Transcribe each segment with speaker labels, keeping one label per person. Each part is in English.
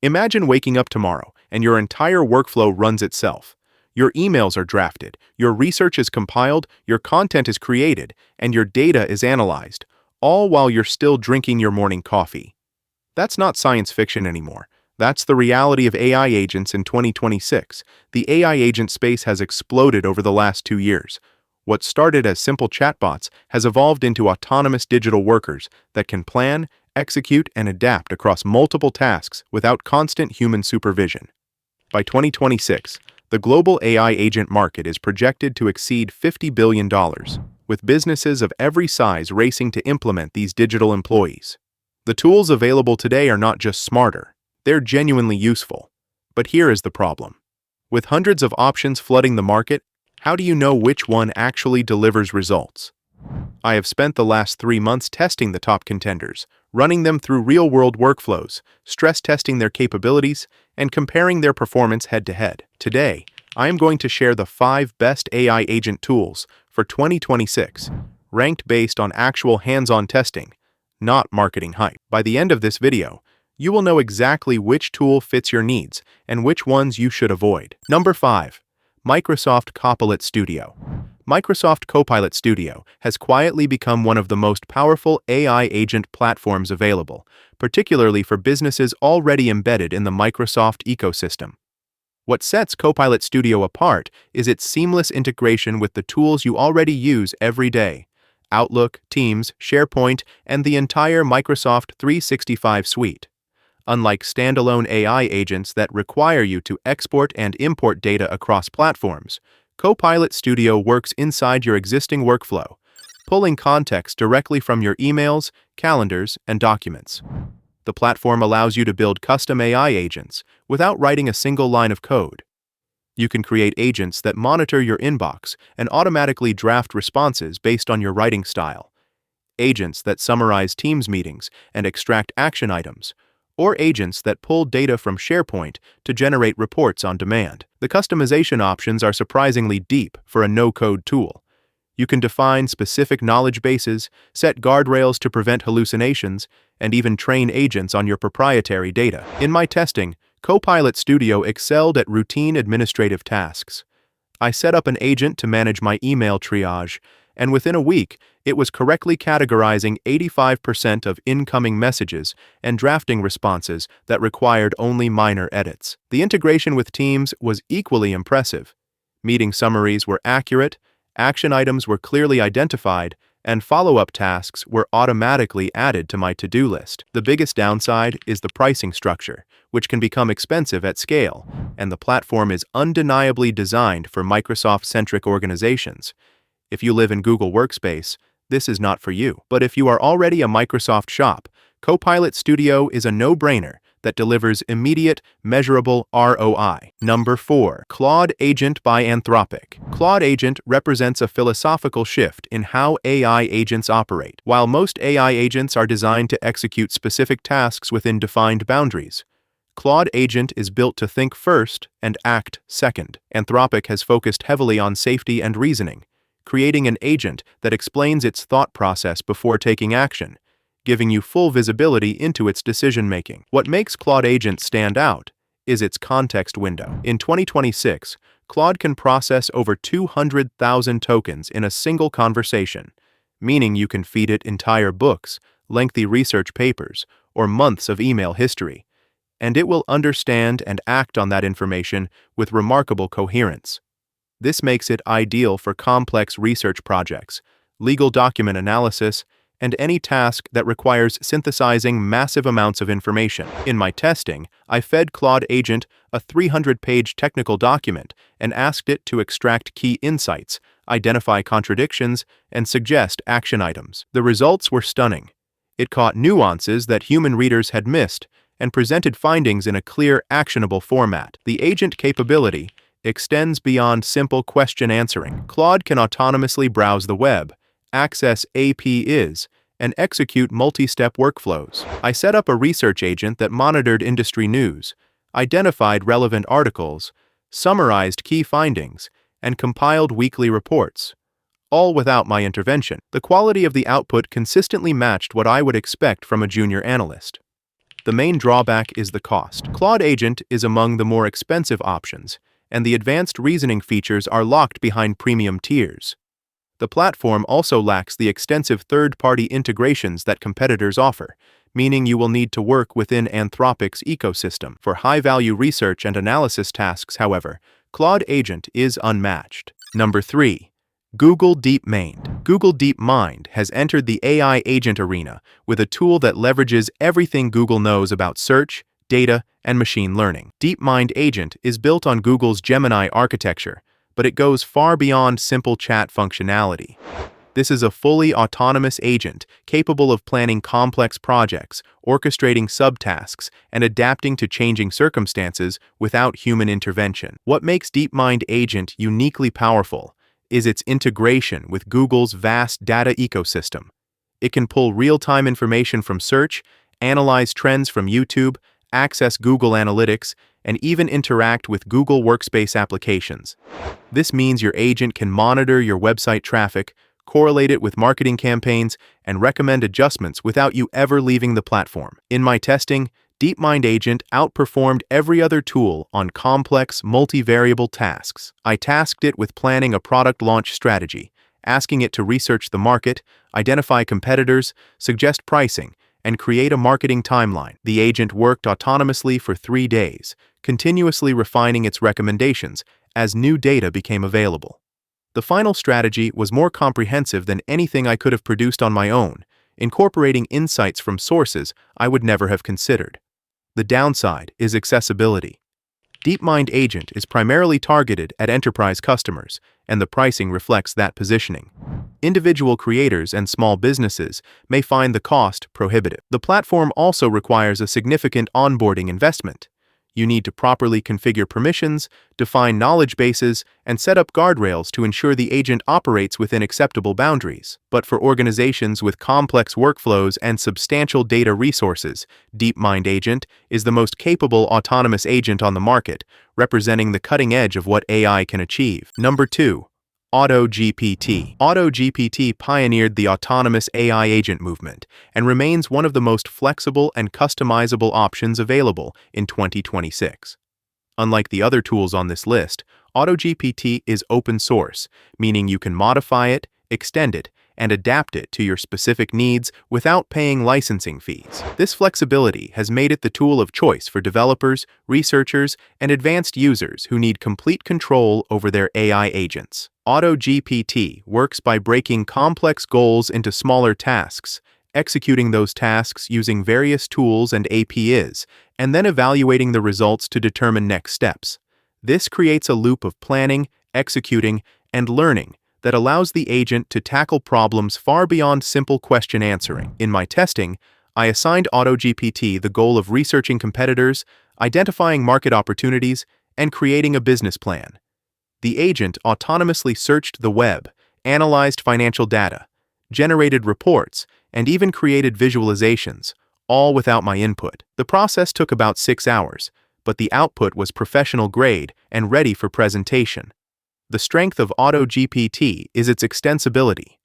Speaker 1: Imagine waking up tomorrow and your entire workflow runs itself. Your emails are drafted, your research is compiled, your content is created, and your data is analyzed, all while you're still drinking your morning coffee. That's not science fiction anymore. That's the reality of AI agents in 2026. The AI agent space has exploded over the last 2 years. What started as simple chatbots has evolved into autonomous digital workers that can plan, execute, and adapt across multiple tasks without constant human supervision. By 2026, the global AI agent market is projected to exceed $50 billion, with businesses of every size racing to implement these digital employees. The tools available today are not just smarter, they're genuinely useful. But here is the problem. With hundreds of options flooding the market, how do you know which one actually delivers results? I have spent the last 3 months testing the top contenders, running them through real-world workflows, stress testing their capabilities, and comparing their performance head-to-head. Today, I am going to share the 5 best AI agent tools for 2026, ranked based on actual hands-on testing, not marketing hype. By the end of this video, you will know exactly which tool fits your needs and which ones you should avoid. Number 5. Microsoft Copilot Studio. Microsoft Copilot Studio has quietly become one of the most powerful AI agent platforms available, particularly for businesses already embedded in the Microsoft ecosystem. What sets Copilot Studio apart is its seamless integration with the tools you already use every day: Outlook, Teams, SharePoint, and the entire Microsoft 365 suite. Unlike standalone AI agents that require you to export and import data across platforms, Copilot Studio works inside your existing workflow, pulling context directly from your emails, calendars, and documents. The platform allows you to build custom AI agents without writing a single line of code. You can create agents that monitor your inbox and automatically draft responses based on your writing style, agents that summarize Teams meetings and extract action items, or agents that pull data from SharePoint to generate reports on demand. The customization options are surprisingly deep for a no-code tool. You can define specific knowledge bases, set guardrails to prevent hallucinations, and even train agents on your proprietary data. In my testing, Copilot Studio excelled at routine administrative tasks. I set up an agent to manage my email triage, and within a week, it was correctly categorizing 85% of incoming messages and drafting responses that required only minor edits. The integration with Teams was equally impressive. Meeting summaries were accurate, action items were clearly identified, and follow-up tasks were automatically added to my to-do list. The biggest downside is the pricing structure, which can become expensive at scale, and the platform is undeniably designed for Microsoft-centric organizations. If you live in Google Workspace, this is not for you. But if you are already a Microsoft shop, Copilot Studio is a no-brainer that delivers immediate, measurable ROI. Number 4. Claude Agent by Anthropic. Claude Agent represents a philosophical shift in how AI agents operate. While most AI agents are designed to execute specific tasks within defined boundaries, Claude Agent is built to think first and act second. Anthropic has focused heavily on safety and reasoning, creating an agent that explains its thought process before taking action, giving you full visibility into its decision-making. What makes Claude Agent stand out is its context window. In 2026, Claude can process over 200,000 tokens in a single conversation, meaning you can feed it entire books, lengthy research papers, or months of email history, and it will understand and act on that information with remarkable coherence. This makes it ideal for complex research projects, legal document analysis, and any task that requires synthesizing massive amounts of information. In my testing, I fed Claude Agent a 300-page technical document and asked it to extract key insights, identify contradictions, and suggest action items. The results were stunning. It caught nuances that human readers had missed and presented findings in a clear, actionable format. The agent capability extends beyond simple question answering. Claude can autonomously browse the web, access APIs, and execute multi-step workflows. I set up a research agent that monitored industry news, identified relevant articles, summarized key findings, and compiled weekly reports, all without my intervention. The quality of the output consistently matched what I would expect from a junior analyst. The main drawback is the cost. Claude Agent is among the more expensive options, and the advanced reasoning features are locked behind premium tiers. The platform also lacks the extensive third-party integrations that competitors offer, meaning you will need to work within Anthropic's ecosystem. For high-value research and analysis tasks, however, Claude Agent is unmatched. Number 3. Google DeepMind. Google DeepMind has entered the AI agent arena with a tool that leverages everything Google knows about search, data, and machine learning. DeepMind Agent is built on Google's Gemini architecture, but it goes far beyond simple chat functionality. This is a fully autonomous agent capable of planning complex projects, orchestrating subtasks, and adapting to changing circumstances without human intervention. What makes DeepMind Agent uniquely powerful is its integration with Google's vast data ecosystem. It can pull real-time information from search, analyze trends from YouTube, access Google Analytics, and even interact with Google Workspace applications. This means your agent can monitor your website traffic, correlate it with marketing campaigns, and recommend adjustments without you ever leaving the platform. In my testing, DeepMind Agent outperformed every other tool on complex, multivariable tasks. I tasked it with planning a product launch strategy, asking it to research the market, identify competitors, suggest pricing, and create a marketing timeline. The agent worked autonomously for 3 days, continuously refining its recommendations as new data became available. The final strategy was more comprehensive than anything I could have produced on my own, incorporating insights from sources I would never have considered. The downside is accessibility. DeepMind Agent is primarily targeted at enterprise customers, and the pricing reflects that positioning. Individual creators and small businesses may find the cost prohibitive. The platform also requires a significant onboarding investment. You need to properly configure permissions, define knowledge bases, and set up guardrails to ensure the agent operates within acceptable boundaries. But for organizations with complex workflows and substantial data resources, DeepMind Agent is the most capable autonomous agent on the market, representing the cutting edge of what AI can achieve. Number 2. AutoGPT. AutoGPT pioneered the autonomous AI agent movement and remains one of the most flexible and customizable options available in 2026. Unlike the other tools on this list, AutoGPT is open source, meaning you can modify it, extend it, and adapt it to your specific needs without paying licensing fees. This flexibility has made it the tool of choice for developers, researchers, and advanced users who need complete control over their AI agents. AutoGPT works by breaking complex goals into smaller tasks, executing those tasks using various tools and APIs, and then evaluating the results to determine next steps. This creates a loop of planning, executing, and learning that allows the agent to tackle problems far beyond simple question answering. In my testing, I assigned AutoGPT the goal of researching competitors, identifying market opportunities, and creating a business plan. The agent autonomously searched the web, analyzed financial data, generated reports, and even created visualizations, all without my input. The process took about 6 hours, but the output was professional grade and ready for presentation. The strength of AutoGPT is its extensibility.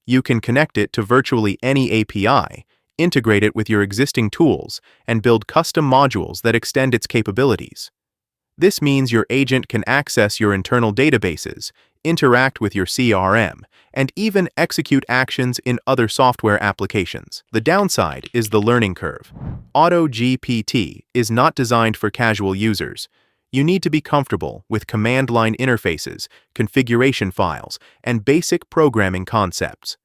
Speaker 1: You can connect it to virtually any API, integrate it with your existing tools, and build custom modules that extend its capabilities. This means your agent can access your internal databases, interact with your CRM, and even execute actions in other software applications. The downside is the learning curve. AutoGPT is not designed for casual users. You need to be comfortable with command line interfaces, configuration files, and basic programming concepts.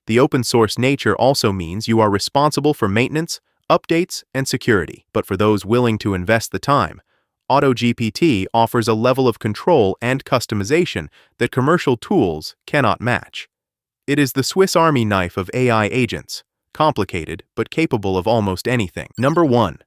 Speaker 1: The open source nature also means you are responsible for maintenance, updates, and security. But for those willing to invest the time, AutoGPT offers a level of control and customization that commercial tools cannot match. It is the Swiss Army knife of AI agents, complicated but capable of almost anything. Number 1.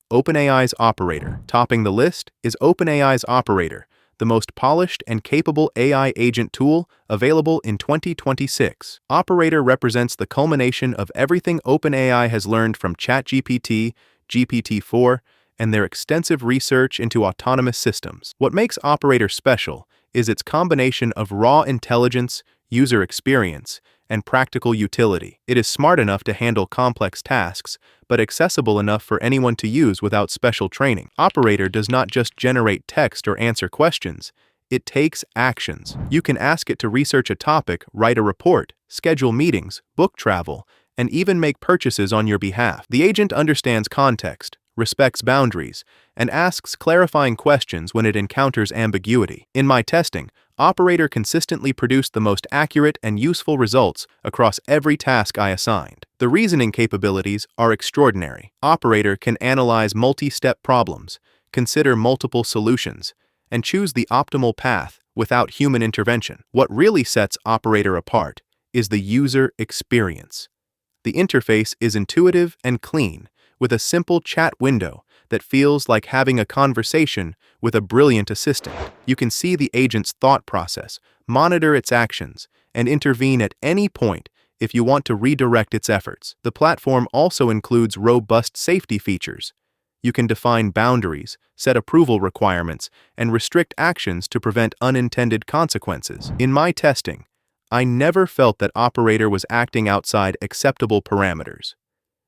Speaker 1: OpenAI's Operator. Topping the list is OpenAI's Operator, the most polished and capable AI agent tool available in 2026. Operator represents the culmination of everything OpenAI has learned from ChatGPT, GPT-4, and their extensive research into autonomous systems. What makes Operator special is its combination of raw intelligence, user experience, and practical utility. It is smart enough to handle complex tasks, but accessible enough for anyone to use without special training. Operator does not just generate text or answer questions. It takes actions. You can ask it to research a topic, write a report, schedule meetings, book travel, and even make purchases on your behalf. The agent understands context, respects boundaries, and asks clarifying questions when it encounters ambiguity. In my testing, Operator consistently produced the most accurate and useful results across every task I assigned. The reasoning capabilities are extraordinary. Operator can analyze multi-step problems, consider multiple solutions, and choose the optimal path without human intervention. What really sets Operator apart is the user experience. The interface is intuitive and clean, with a simple chat window that feels like having a conversation with a brilliant assistant. You can see the agent's thought process, monitor its actions, and intervene at any point if you want to redirect its efforts. The platform also includes robust safety features. You can define boundaries, set approval requirements, and restrict actions to prevent unintended consequences. In my testing, I never felt that Operator was acting outside acceptable parameters.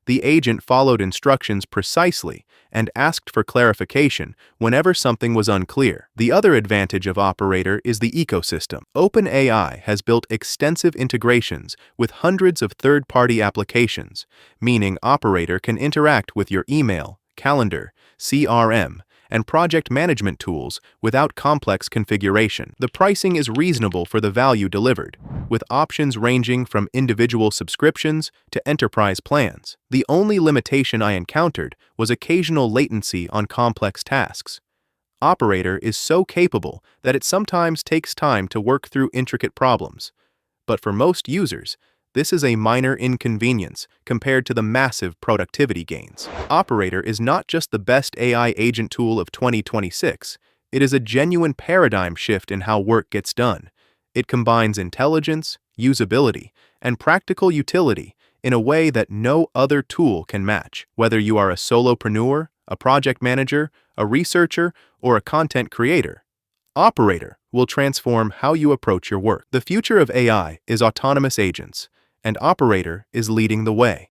Speaker 1: The agent followed instructions precisely and asked for clarification whenever something was unclear. The other advantage of Operator is the ecosystem. OpenAI has built extensive integrations with hundreds of third-party applications, meaning Operator can interact with your email, calendar, CRM, and project management tools without complex configuration. The pricing is reasonable for the value delivered, with options ranging from individual subscriptions to enterprise plans. The only limitation I encountered was occasional latency on complex tasks. Operator is so capable that it sometimes takes time to work through intricate problems. But for most users, this is a minor inconvenience compared to the massive productivity gains. Operator is not just the best AI agent tool of 2026, it is a genuine paradigm shift in how work gets done. It combines intelligence, usability, and practical utility in a way that no other tool can match. Whether you are a solopreneur, a project manager, a researcher, or a content creator, Operator will transform how you approach your work. The future of AI is autonomous agents, and Operator is leading the way.